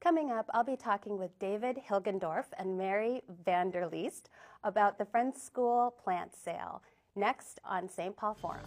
Coming up, I'll be talking with David Hilgendorf and Mary Vanderleest about the Friends School plant sale, next on St. Paul Forum.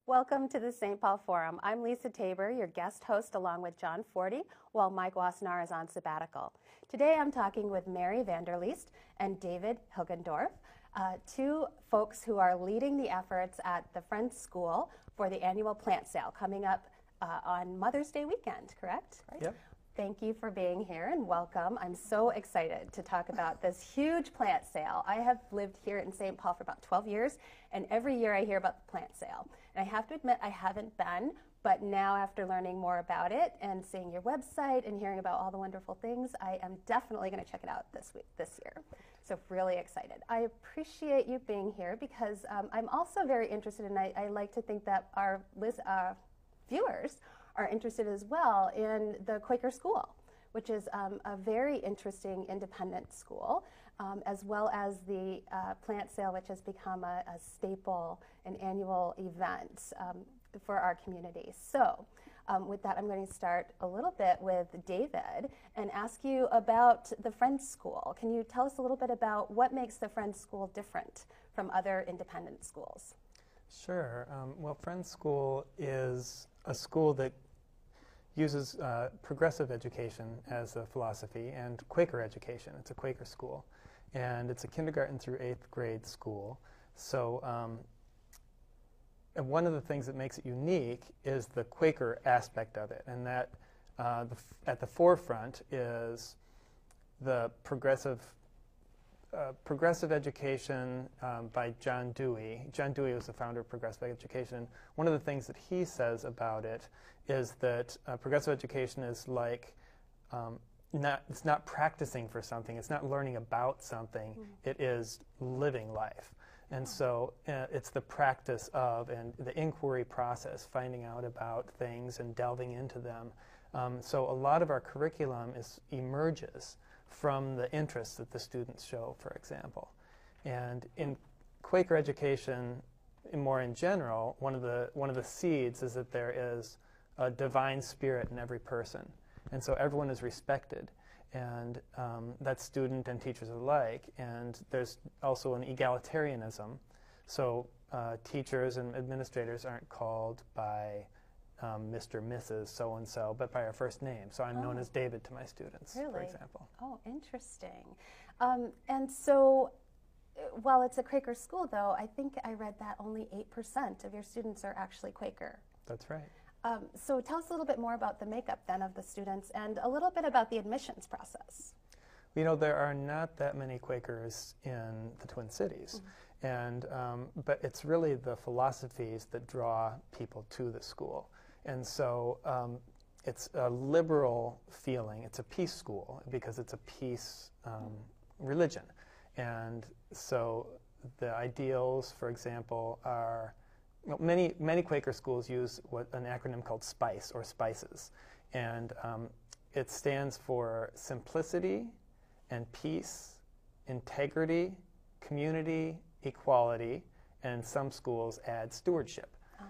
Welcome to the St. Paul Forum. I'm Lisa Tabor, your guest host, along with John Forty, while Mike Wassenaar is on sabbatical. Today I'm talking with Mary Vanderleest and David Hilgendorf, two folks who are leading the efforts at the Friends School for the annual plant sale coming up on Mother's Day weekend, correct? Right? Yep. Thank you for being here and welcome. I'm so excited to talk about this huge plant sale. I have lived here in St. Paul for about 12 years, and every year I hear about the plant sale. And I have to admit I haven't been, but now after learning more about it and seeing your website and hearing about all the wonderful things, I am definitely going to check it out this year. So really excited. I appreciate you being here because I'm also very interested, and I like to think that our viewers are interested as well in the Quaker School, which is a very interesting independent school, as well as the plant sale, which has become a staple, an annual event for our community. So with that, I'm going to start a little bit with David and ask you about the Friends School. Can you tell us a little bit about what makes the Friends School different from other independent schools? Sure. Well, Friends School is a school that uses progressive education as a philosophy and Quaker education. It's a Quaker school, and it's a kindergarten through 8th grade school. So and one of the things that makes it unique is the Quaker aspect of it, and that at the forefront is the progressive education by John Dewey. John Dewey was the founder of progressive education. One of the things that he says about it is that progressive education is like, it's not practicing for something, it's not learning about something, it is living life. And so it's the practice of and the inquiry process, finding out about things and delving into them. So a lot of our curriculum emerges from the interests that the students show, for example. And in Quaker education, more in general, one of the seeds is that there is a divine spirit in every person. And so everyone is respected, and that's student and teachers alike. And there's also an egalitarianism. So teachers and administrators aren't called by Mr., Mrs., so-and-so, but by our first name. So I'm known as David to my students, for example. Oh, interesting. And so while it's a Quaker school, though, I think I read that only 8% of your students are actually Quaker. That's right. So tell us a little bit more about the makeup then of the students and a little bit about the admissions process. You know, there are not that many Quakers in the Twin Cities, and but it's really the philosophies that draw people to the school. And so it's a liberal feeling. It's a peace school because it's a peace religion. And so the ideals, for example, are, well, many Quaker schools use an acronym called SPICE, or SPICES. And it stands for simplicity and peace, integrity, community, equality, and some schools add stewardship. Oh.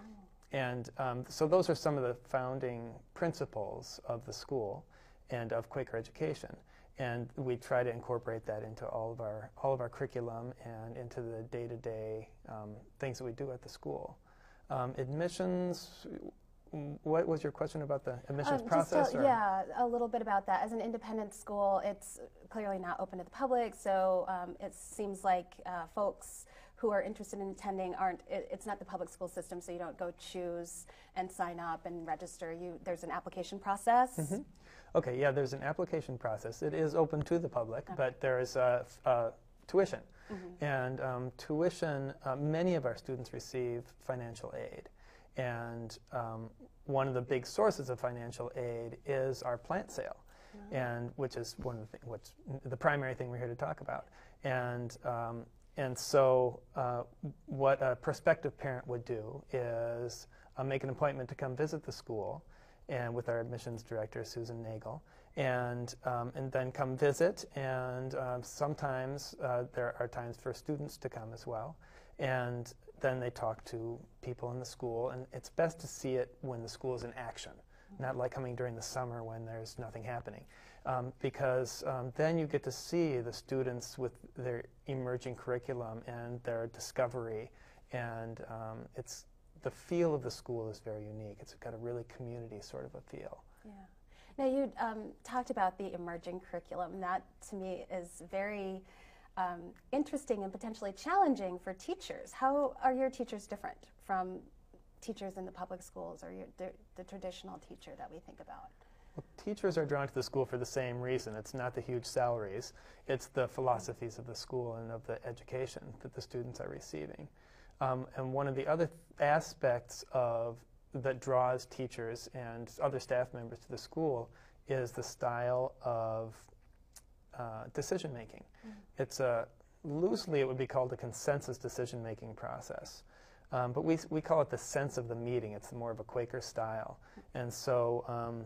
And so those are some of the founding principles of the school and of Quaker education. And we try to incorporate that into all of our curriculum and into the day-to-day things that we do at the school. Admissions, what was your question about the admissions process? Yeah, a little bit about that. As an independent school, it's clearly not open to the public, so it seems like folks who are interested in attending it's not the public school system, so you don't go choose and sign up and register. There's an application process. Mm-hmm. Okay, yeah, there's an application process. It is open to the public, but there is tuition. Mm-hmm. And tuition, many of our students receive financial aid. And one of the big sources of financial aid is our plant sale, and which is one of what's the primary thing we're here to talk about. And so what a prospective parent would do is make an appointment to come visit the school, and with our admissions director, Susan Nagel, and then come visit. And sometimes there are times for students to come as well. And then they talk to people in the school, and it's best to see it when the school is in action, not like coming during the summer when there's nothing happening, because then you get to see the students with their emerging curriculum and their discovery, and it's the feel of the school is very unique. It's got a really community sort of a feel. Yeah. Now you talked about the emerging curriculum. That to me is very interesting and potentially challenging for teachers. How are your teachers different from teachers in the public schools or the traditional teacher that we think about? Well, teachers are drawn to the school for the same reason. It's not the huge salaries. It's the philosophies of the school and of the education that the students are receiving. And one of the other aspects that draws teachers and other staff members to the school is the style of decision-making. It's loosely it would be called a consensus decision-making process, but we call it the sense of the meeting. It's more of a Quaker style, and so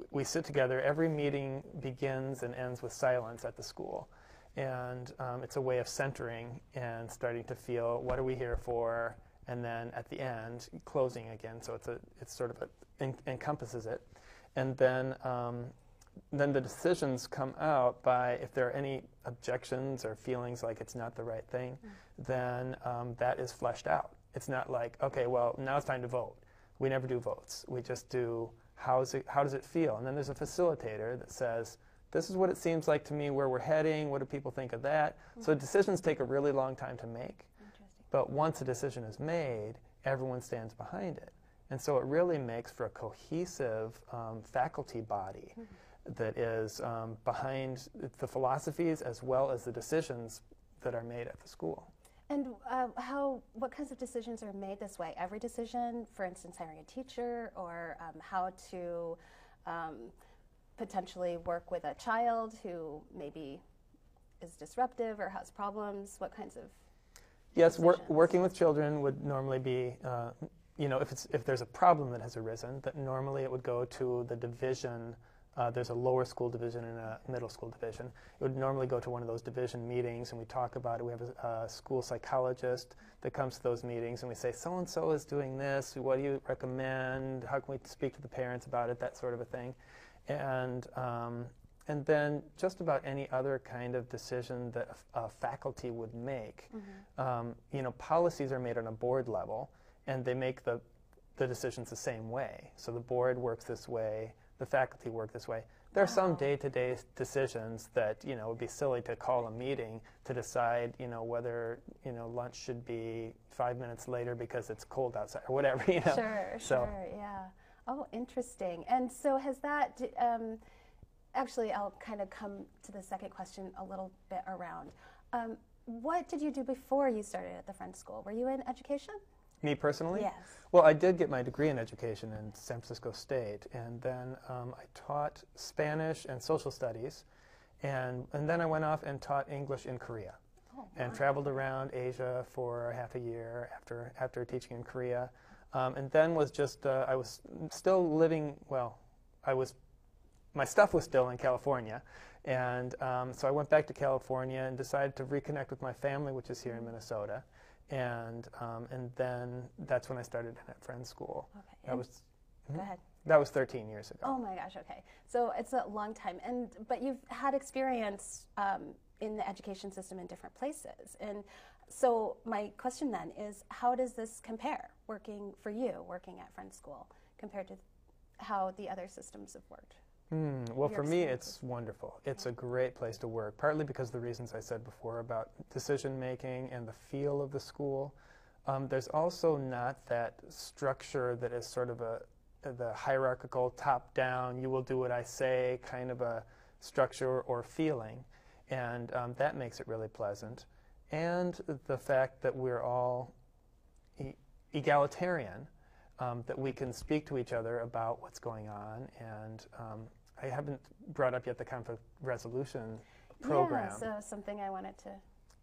we sit together. Every meeting begins and ends with silence at the school, and it's a way of centering and starting to feel what are we here for, and then at the end closing again. So it's sort of encompasses it, and then the decisions come out by, if there are any objections or feelings like it's not the right thing, then that is fleshed out. It's not like, okay, well, now it's time to vote. We never do votes. We just do, how does it feel? And then there's a facilitator that says, this is what it seems like to me, where we're heading, what do people think of that? So decisions take a really long time to make, but once a decision is made, everyone stands behind it. And so it really makes for a cohesive faculty body that is behind the philosophies as well as the decisions that are made at the school. And what kinds of decisions are made this way? Every decision, for instance, hiring a teacher, or how to potentially work with a child who maybe is disruptive or has problems? What kinds of Yes, working with children would normally be, if there's a problem that has arisen, that normally it would go to the division. There's a lower school division and a middle school division. It would normally go to one of those division meetings, and we talk about it. We have a school psychologist that comes to those meetings, and we say, so-and-so is doing this. What do you recommend? How can we speak to the parents about it? That sort of a thing. And then just about any other kind of decision that a faculty would make. Policies are made on a board level, and they make the decisions the same way. So the board works this way, the faculty work this way. There are some day-to-day decisions that, it would be silly to call a meeting to decide, whether, lunch should be 5 minutes later because it's cold outside or whatever, Sure, yeah. Oh, interesting. And so has that, actually, I'll kind of come to the second question a little bit around. What did you do before you started at the Friends School? Were you in education? Me personally? Yes. Well, I did get my degree in education in San Francisco State, and then I taught Spanish and social studies, and then I went off and taught English in Korea, and traveled around Asia for half a year after teaching in Korea, and then was just I was still living. Well, my stuff was still in California, and so I went back to California and decided to reconnect with my family, which is here in Minnesota. And then that's when I started at Friends School. Okay. Go ahead. That was 13 years ago. Oh my gosh. Okay. So it's a long time, but you've had experience in the education system in different places, and so my question then is, how does this compare working at Friends School compared to how the other systems have worked? Well, Your for me, experiences. it's wonderful. It's a great place to work, partly because of the reasons I said before about decision making and the feel of the school. There's also not that structure that is sort of the hierarchical, top-down, you will do what I say kind of a structure or feeling, and that makes it really pleasant. And the fact that we're all egalitarian, that we can speak to each other about what's going on, and I haven't brought up yet the conflict resolution program. Yeah, so something I wanted to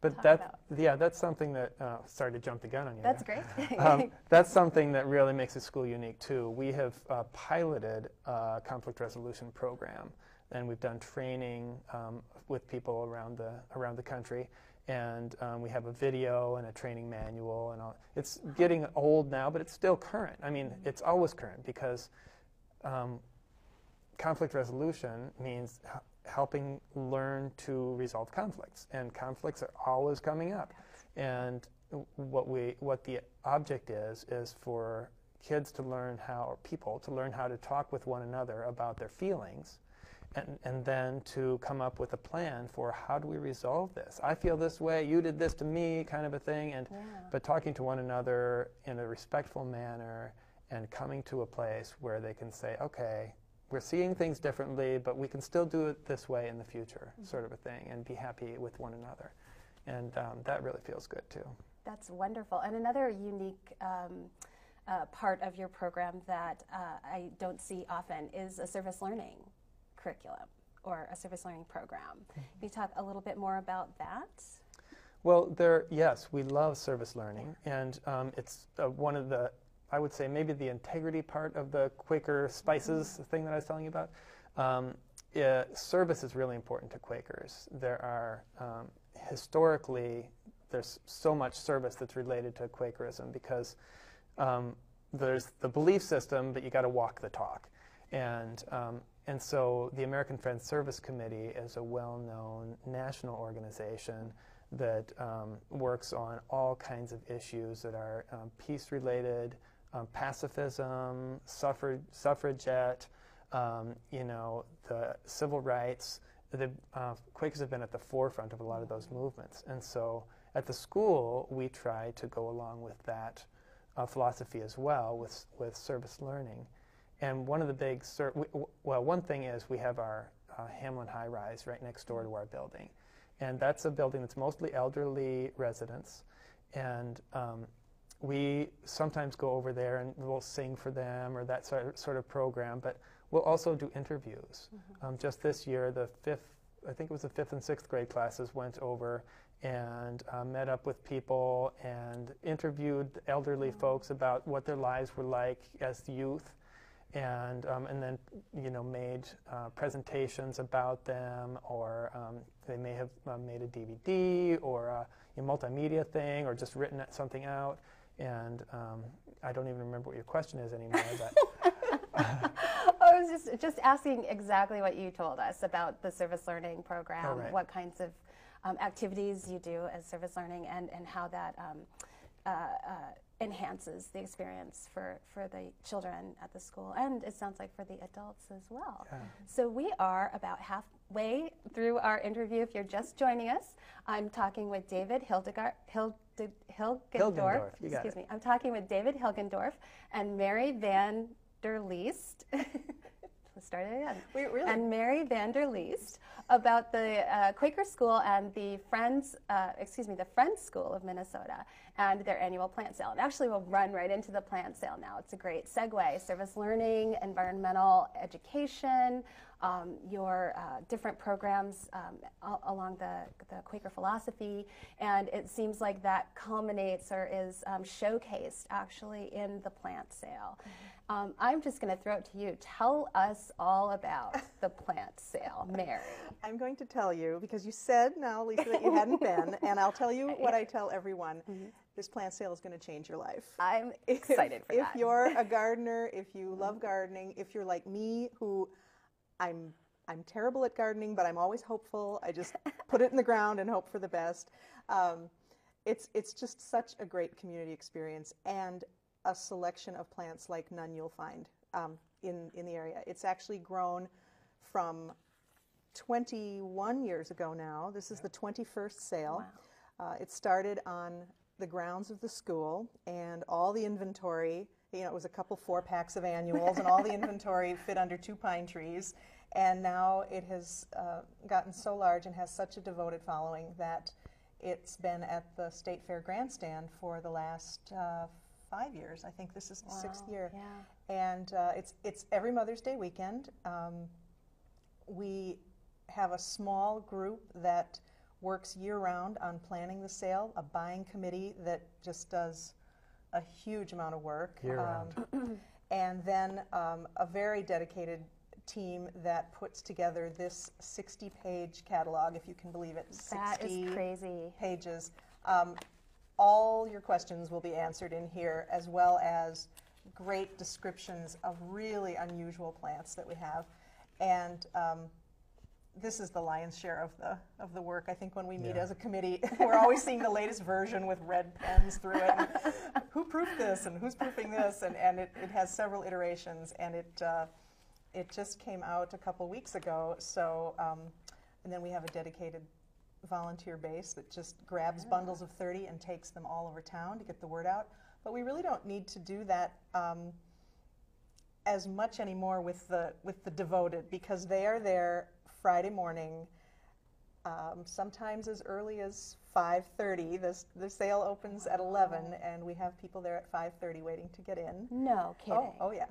but talk that, about. yeah, that's something that, sorry to jump the gun on you. That's there. great. That's something that really makes the school unique too. We have piloted a conflict resolution program, and we've done training with people around the country. And we have a video and a training manual, and all. It's getting old now, but it's still current. I mean, it's always current because conflict resolution means helping learn to resolve conflicts, and conflicts are always coming up. And what the object is for kids to learn how, or people to learn how to talk with one another about their feelings, and then to come up with a plan for how do we resolve this. I feel this way, you did this to me, kind of a thing, and but talking to one another in a respectful manner and coming to a place where they can say, okay, we're seeing things differently, but we can still do it this way in the future, sort of a thing, and be happy with one another. And that really feels good too. That's wonderful. And another unique part of your program that I don't see often is a service learning curriculum or a service learning program. Can you talk a little bit more about that? Well, yes, we love service learning, and it's one of the, I would say, maybe the integrity part of the Quaker Spices thing that I was telling you about. Service is really important to Quakers. There are, historically, there's so much service that's related to Quakerism because there's the belief system, but you got to walk the talk. And so the American Friends Service Committee is a well-known national organization that works on all kinds of issues that are peace-related, pacifism, suffragette, the civil rights. The Quakers have been at the forefront of a lot of those movements. And so at the school, we try to go along with that philosophy as well with service learning. And one of the big, one thing is we have our Hamlin High Rise right next door to our building. And that's a building that's mostly elderly residents. And we sometimes go over there and we'll sing for them or that sort of program, but we'll also do interviews. Just this year, I think it was the 5th and 6th grade classes went over and met up with people and interviewed elderly folks about what their lives were like as youth. And then made presentations about them, or they may have made a DVD or a multimedia thing, or just written something out. And I don't even remember what your question is anymore. But I was just asking exactly what you told us about the service learning program, Oh, right. what kinds of activities you do as service learning, and how that enhances the experience for the children at the school, and it sounds like for the adults as well. Yeah. So we are about halfway through our interview. If you're just joining us, I'm talking with David Hilgendorf. Hilgendorf, you got Excuse it. me. I'm talking with David Hilgendorf and Mary van der Leest. Let's start it again. Really? And Mary van der Leest about the Quaker School and the Friends School of Minnesota and their annual plant sale. And actually, we'll run right into the plant sale now. It's a great segue. Service learning, environmental education, your different programs along the Quaker philosophy, and it seems like that culminates or is showcased actually in the plant sale. I'm just going to throw it to you. Tell us all about the plant sale, Mary. I'm going to tell you, because you said now, Lisa, that you hadn't been, and I'll tell you what I tell everyone. This plant sale is going to change your life. I'm excited for that. If you're a gardener, if you love gardening, if you're like me, who I'm terrible at gardening, but I'm always hopeful. I just put it in the ground and hope for the best. It's just such a great community experience and a selection of plants like none you'll find in the area. It's actually grown from 21 years ago now. This is the 21st sale. Wow. It started on the grounds of the school, and all the inventory, it was a couple 4-packs of annuals, and all the inventory fit under 2 pine trees. And now it has gotten so large and has such a devoted following that it's been at the State Fair grandstand for the last 5 years. I think this is the 6th year. Yeah. And it's every Mother's Day weekend. We have a small group that works year-round on planning the sale, a buying committee that just does a huge amount of work. Year-round. And then a very dedicated team that puts together this 60-page catalog, if you can believe it. 60 That is crazy. pages. All your questions will be answered in here, as well as great descriptions of really unusual plants that we have. And this is the lion's share of the work. I think when we meet as a committee, we're always seeing the latest version with red pens through it. And who proofed this and who's proofing this? And it has several iterations, and it just came out a couple weeks ago. So, and then we have a dedicated volunteer base that just grabs bundles of 30 and takes them all over town to get the word out. But we really don't need to do that as much anymore with the devoted, because they are there Friday morning, sometimes as early as 5:30. The sale opens at 11, and we have people there at 5:30 waiting to get in. No kidding. Oh yeah.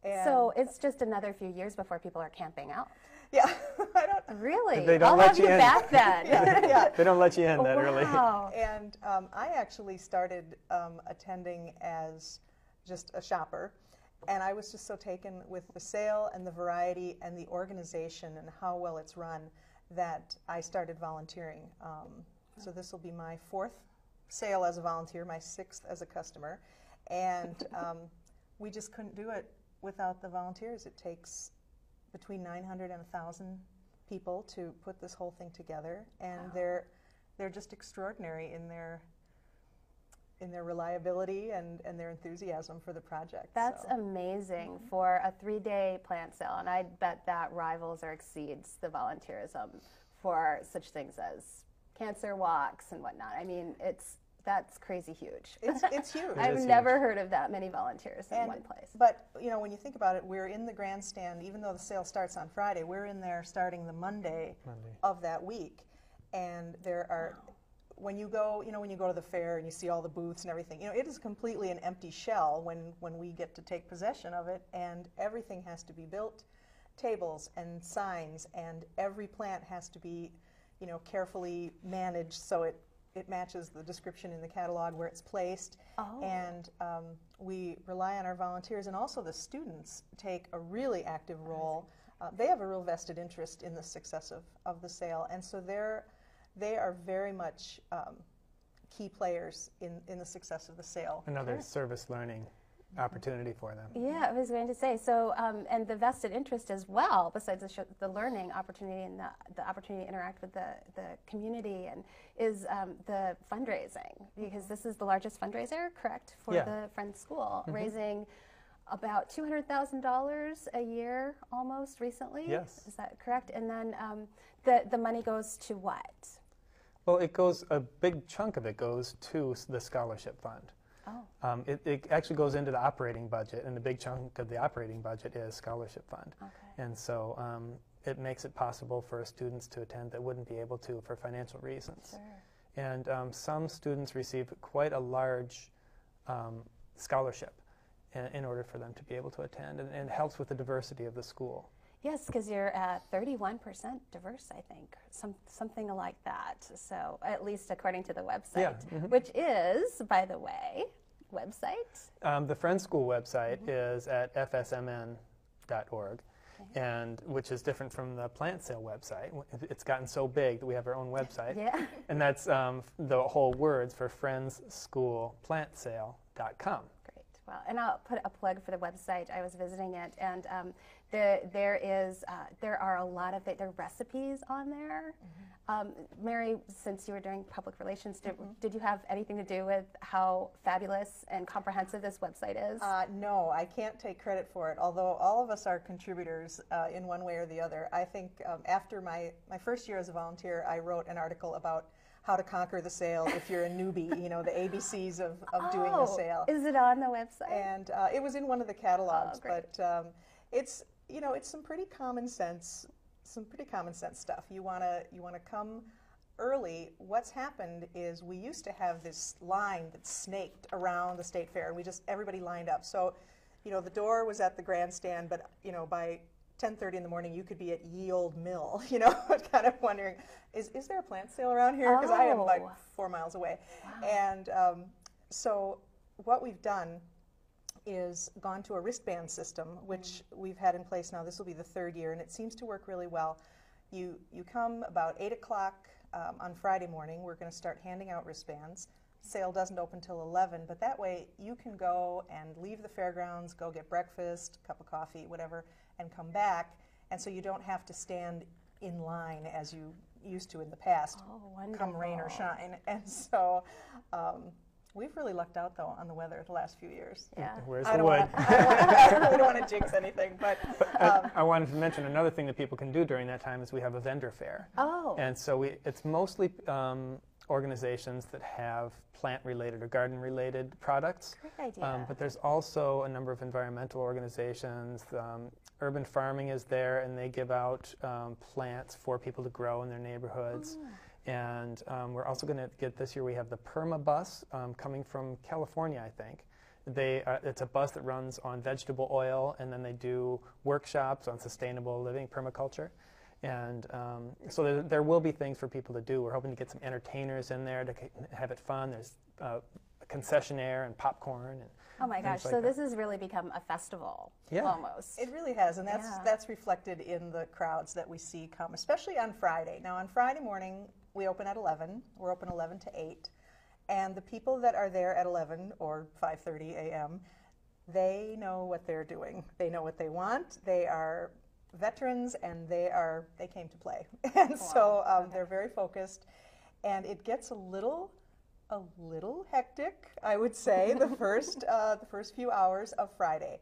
And So it's just another few years before people are camping out. yeah, I don't. Really? They don't I'll let have you you in. back then. Yeah. They don't let you in that early. Wow. And I actually started attending as just a shopper, and I was just so taken with the sale and the variety and the organization and how well it's run that I started volunteering. So this will be my 4th sale as a volunteer, my 6th as a customer, and we just couldn't do it without the volunteers. It takes between 900 and 1,000 people to put this whole thing together, and they're just extraordinary in their reliability and their enthusiasm for the project. That's so. amazing for a 3-day plant sale, and I bet that rivals or exceeds the volunteerism for such things as cancer walks and whatnot. I mean, that's crazy huge. It's huge. I've never heard of that many volunteers in one place. But when you think about it, we're in the grandstand, even though the sale starts on Friday, we're in there starting the Monday. Of that week, and there are. When you go to the fair and you see all the booths and everything, it is completely an empty shell when we get to take possession of it, and everything has to be built, tables and signs, and every plant has to be, carefully managed so it matches the description in the catalog where it's placed. Oh. And we rely on our volunteers, and also the students take a really active role. They have a real vested interest in the success of the sale, and so they are very much key players in the success of the sale. Another service learning opportunity for them. Yeah, I was going to say, so, and the vested interest as well, besides the learning opportunity and the opportunity to interact with the community, and is the fundraising, because this is the largest fundraiser, correct, for the Friends School, raising about $200,000 a year almost recently. Yes. Is that correct? And then the money goes to what? Well, a big chunk of it goes to the scholarship fund. Oh. It actually goes into the operating budget, and the big chunk of the operating budget is scholarship fund. Okay. And so it makes it possible for students to attend that wouldn't be able to for financial reasons. Sure. And some students receive quite a large scholarship in order for them to be able to attend, and it helps with the diversity of the school. Yes, because you're at 31% diverse, I think, something like that. So at least according to the website, which is, by the way, website? The Friends School website is at fsmn.org, and which is different from the plant sale website. It's gotten so big that we have our own website. Yeah. And that's the whole words for friendsschoolplantsale.com. Great. Well, and I'll put a plug for the website. I was visiting it, and there are a lot of there are recipes on there. Mary, since you were doing public relations, did you have anything to do with how fabulous and comprehensive this website is? No, I can't take credit for it, although all of us are contributors in one way or the other. I think after my first year as a volunteer, I wrote an article about how to conquer the sale if you're a newbie, you know, the ABCs of doing a sale. Is it on the website? And it was in one of the catalogs, but it's, you know, it's some pretty common sense stuff. You want to come early. What's happened is we used to have this line that snaked around the state fair, and everybody lined up. So, you know, the door was at the grandstand, but, you know, by 10:30 in the morning, you could be at Ye Old Mill, you know, kind of wondering, is there a plant sale around here? Because I am like 4 miles away. Wow. And so what we've done is gone to a wristband system, which we've had in place now. This will be the 3rd year, and it seems to work really well. You come about 8 o'clock on Friday morning. We're going to start handing out wristbands. Sale doesn't open till 11, but that way you can go and leave the fairgrounds, go get breakfast, cup of coffee, whatever, and come back, and so you don't have to stand in line as you used to in the past, come rain or shine. And so we've really lucked out, though, on the weather the last few years. Yeah. Where's the wood? I really don't want to jinx anything, but I wanted to mention another thing that people can do during that time is we have a vendor fair. Oh. And so it's mostly organizations that have plant-related or garden-related products. Great idea. But there's also a number of environmental organizations. Urban Farming is there, and they give out plants for people to grow in their neighborhoods. And we're also going to get, this year we have the Perma Bus coming from California, I think. It's a bus that runs on vegetable oil, and then they do workshops on sustainable living, permaculture. And so there will be things for people to do. We're hoping to get some entertainers in there to have it fun. There's a concessionaire and popcorn. And oh my gosh, so this has really become a festival, almost. It really has, and that's reflected in the crowds that we see come, especially on Friday. Now on Friday morning, we open at 11. We're open 11 to 8. And the people that are there at 11 or 5:30 a.m., they know what they're doing. They know what they want. They are veterans, and they came to play. And so they're very focused, and it gets a little hectic, I would say, the first few hours of Friday.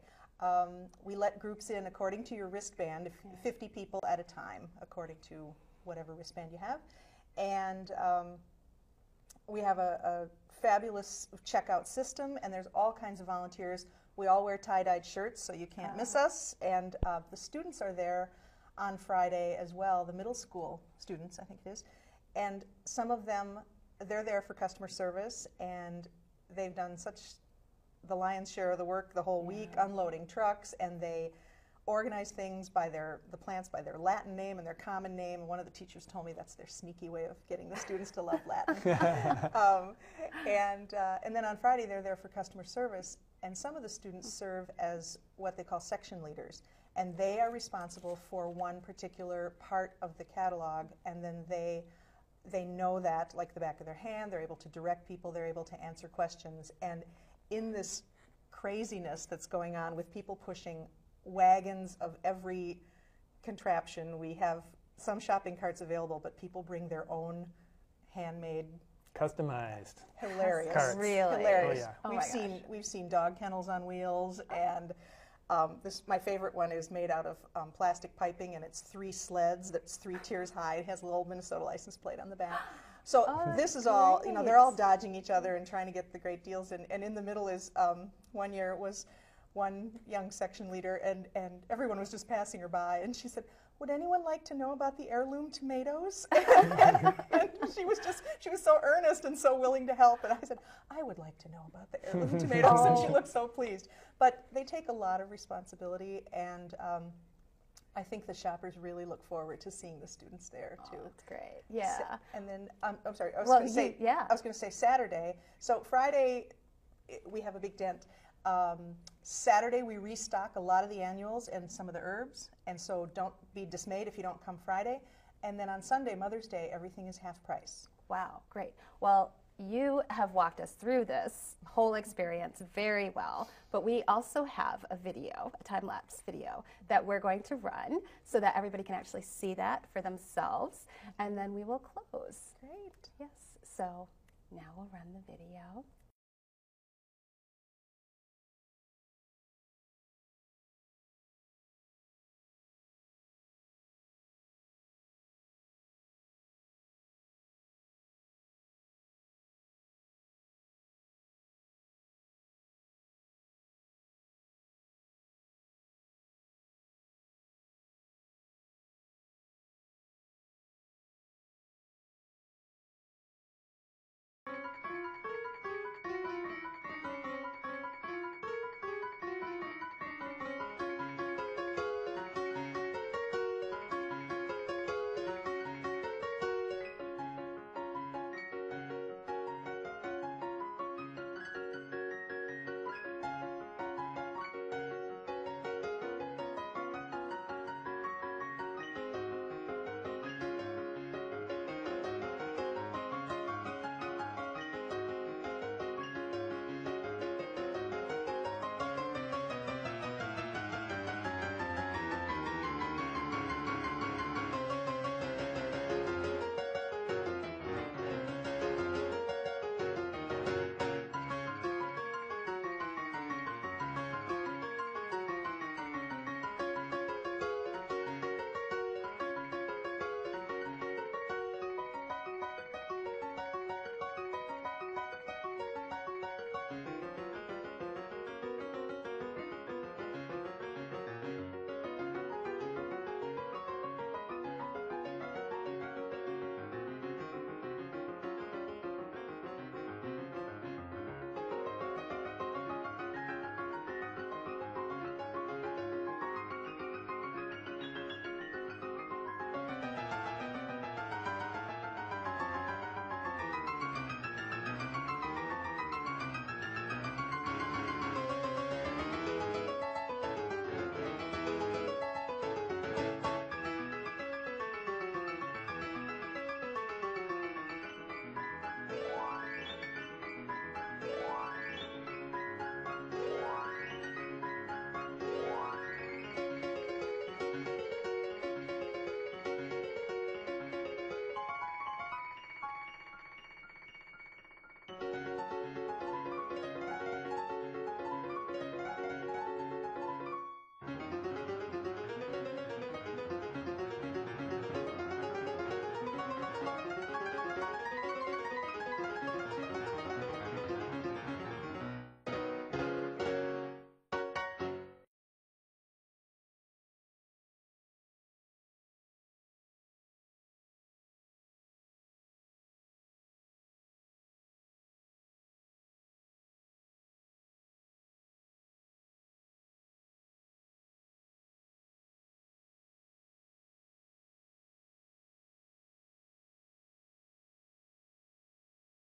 We let groups in according to your wristband, 50 people at a time, according to whatever wristband you have. And we have a fabulous checkout system, and there's all kinds of volunteers. We all wear tie-dyed shirts, so you can't miss us. And the students are there on Friday as well, the middle school students, I think it is. And some of them, they're there for customer service, and they've done the lion's share of the work the whole week, unloading trucks, and they organize things by the plants by their Latin name and their common name. And one of the teachers told me that's their sneaky way of getting the students to love Latin. And then on Friday, they're there for customer service. And some of the students serve as what they call section leaders. And they are responsible for one particular part of the catalog. And then they know that like the back of their hand. They're able to direct people. They're able to answer questions. And in this craziness that's going on with people pushing wagons of every contraption, we have some shopping carts available, but people bring their own handmade, customized, hilarious carts. Really hilarious. Oh, yeah. We've seen dog kennels on wheels, and my favorite one is made out of plastic piping, and it's 3 sleds that's 3 tiers high. It has a little Minnesota license plate on the back. So this is all, you know, they're all dodging each other and trying to get the great deals. And in the middle is, one year was one young section leader, and everyone was just passing her by, and she said, "Would anyone like to know about the heirloom tomatoes?" and she was so earnest and so willing to help. And I said, "I would like to know about the heirloom tomatoes," and she looked so pleased. But they take a lot of responsibility, and I think the shoppers really look forward to seeing the students there too. Oh, that's great. Yeah. And then I'm sorry. I was going to say Saturday. So Friday we have a big dent. Saturday we restock a lot of the annuals and some of the herbs, and so don't be dismayed if you don't come Friday. And then on Sunday, Mother's Day, everything is half price. Wow, great. Well, you have walked us through this whole experience very well, but we also have a video, a time-lapse video, that we're going to run so that everybody can actually see that for themselves, and then we will close. Great. Yes, so now we'll run the video.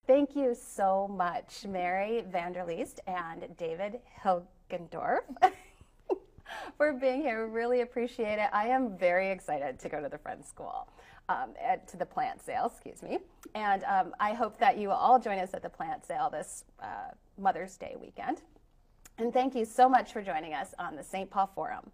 Thank you so much, Mary Vanderleest and David Hilgendorf, for being here. Really appreciate it. I am very excited to go to the Friends School, to the plant sale, excuse me. And I hope that you will all join us at the plant sale this Mother's Day weekend. And thank you so much for joining us on the St. Paul Forum.